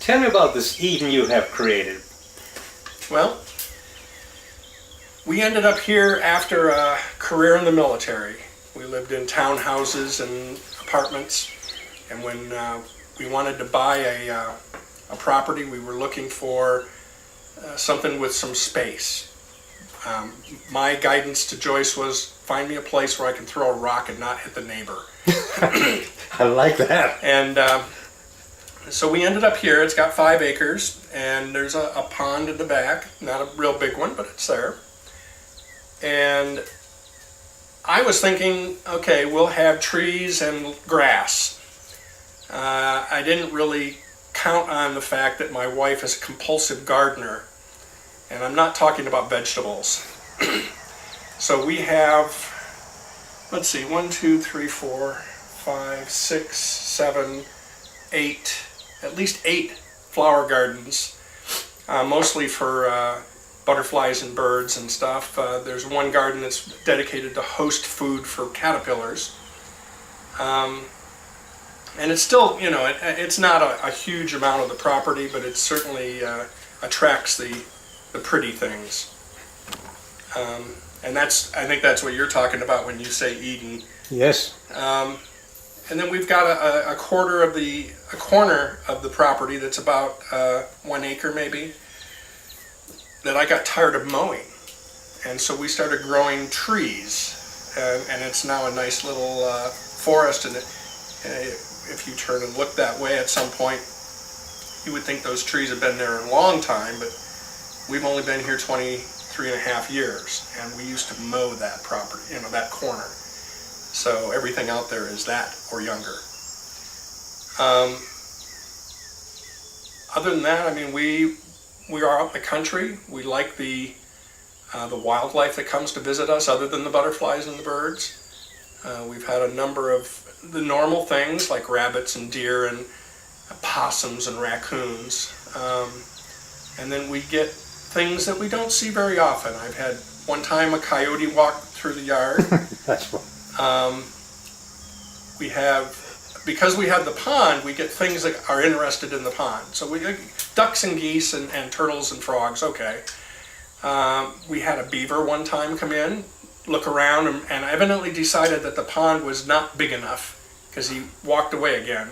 Tell me about this Eden you have created. Well, we ended up here after a career in the military. We lived in townhouses and apartments, and when we wanted to buy a property, we were looking for something with some space. My guidance to Joyce was, find me a place where I can throw a rock and not hit the neighbor. I like that. And so we ended up here. It's got 5 acres, and there's a pond in the back. Not a real big one, but it's there. And I was thinking, okay, we'll have trees and grass. I didn't really count on the fact that my wife is a compulsive gardener, and I'm not talking about vegetables. So we have, let's see, 1, 2, 3, 4, 5, 6, 7, 8, at least 8 flower gardens, mostly for butterflies and birds and stuff. There's one garden that's dedicated to host food for caterpillars. And it's still, you know, it's not a huge amount of the property, but it certainly attracts the pretty things. And I think that's what you're talking about when you say Eden. Yes. And then we've got a corner of the property that's about 1 acre maybe, that I got tired of mowing. And so we started growing trees, and it's now a nice little forest. And if you turn and look that way at some point, you would think those trees have been there a long time, but we've only been here 23 and a half years, and we used to mow that property, you know, that corner. So everything out there is that or younger. Other than that, I mean, we are out in the country. We like the wildlife that comes to visit us, other than the butterflies and the birds. We've had a number of the normal things like rabbits and deer and possums and raccoons. And then we get things that we don't see very often. I've had one time a coyote walk through the yard. That's fun. We have, because we have the pond, we get things that are interested in the pond. So we ducks and geese and turtles and frogs, okay. We had a beaver one time come in, look around, and evidently decided that the pond was not big enough, because he walked away again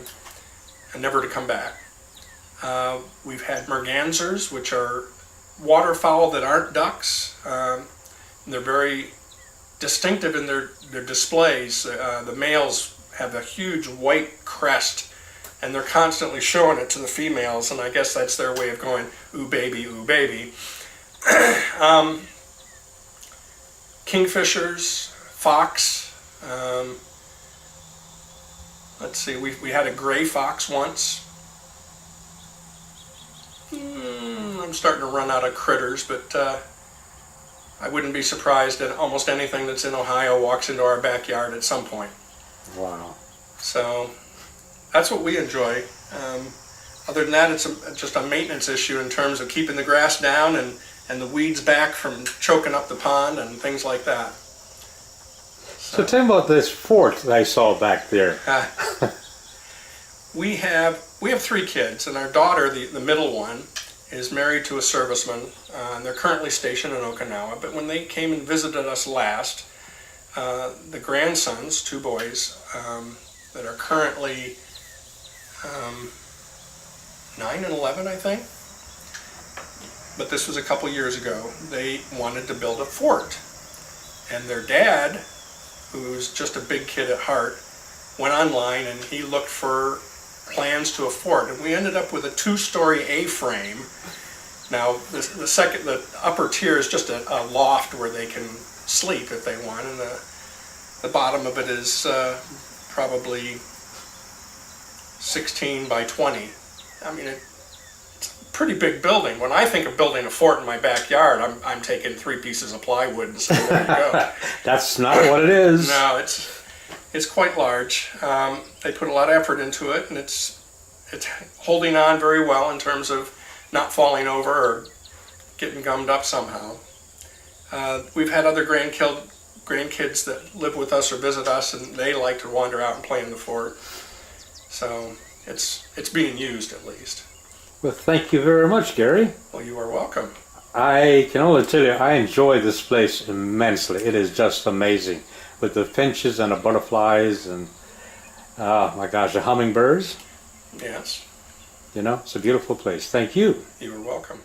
and never to come back. We've had mergansers, which are waterfowl that aren't ducks. They're very distinctive in their displays. The males have a huge white crest, and they're constantly showing it to the females, and I guess that's their way of going, ooh baby, ooh baby. Kingfishers, fox. Let's see, we had a gray fox once. I'm starting to run out of critters, but I wouldn't be surprised that almost anything that's in Ohio walks into our backyard at some point. Wow. So that's what we enjoy. Other than that, it's just a maintenance issue in terms of keeping the grass down and the weeds back from choking up the pond and things like that. So tell me about this fort that I saw back there. We have 3 kids, and our daughter, the middle one, is married to a serviceman, and they're currently stationed in Okinawa. But when they came and visited us last, the grandsons, 2 boys, that are currently 9 and 11, I think, but this was a couple years ago, they wanted to build a fort. And their dad, who's just a big kid at heart, went online and he looked for plans to a fort, and we ended up with a 2-story A-frame. Now the upper tier is just a loft where they can sleep if they want, and the bottom of it is probably 16 by 20. I mean, it's a pretty big building. When I think of building a fort in my backyard, I'm taking 3 pieces of plywood and saying, there you go. That's not what it is. No, it's quite large. They put a lot of effort into it, and it's holding on very well in terms of not falling over or getting gummed up somehow. We've had other grandkids that live with us or visit us, and they like to wander out and play in the fort. So it's being used, at least. Well, thank you very much, Gary. Well, you are welcome. I can only tell you, I enjoy this place immensely. It is just amazing with the finches and the butterflies and, oh my gosh, the hummingbirds. Yes, You know, it's a beautiful place. Thank you. you are welcome.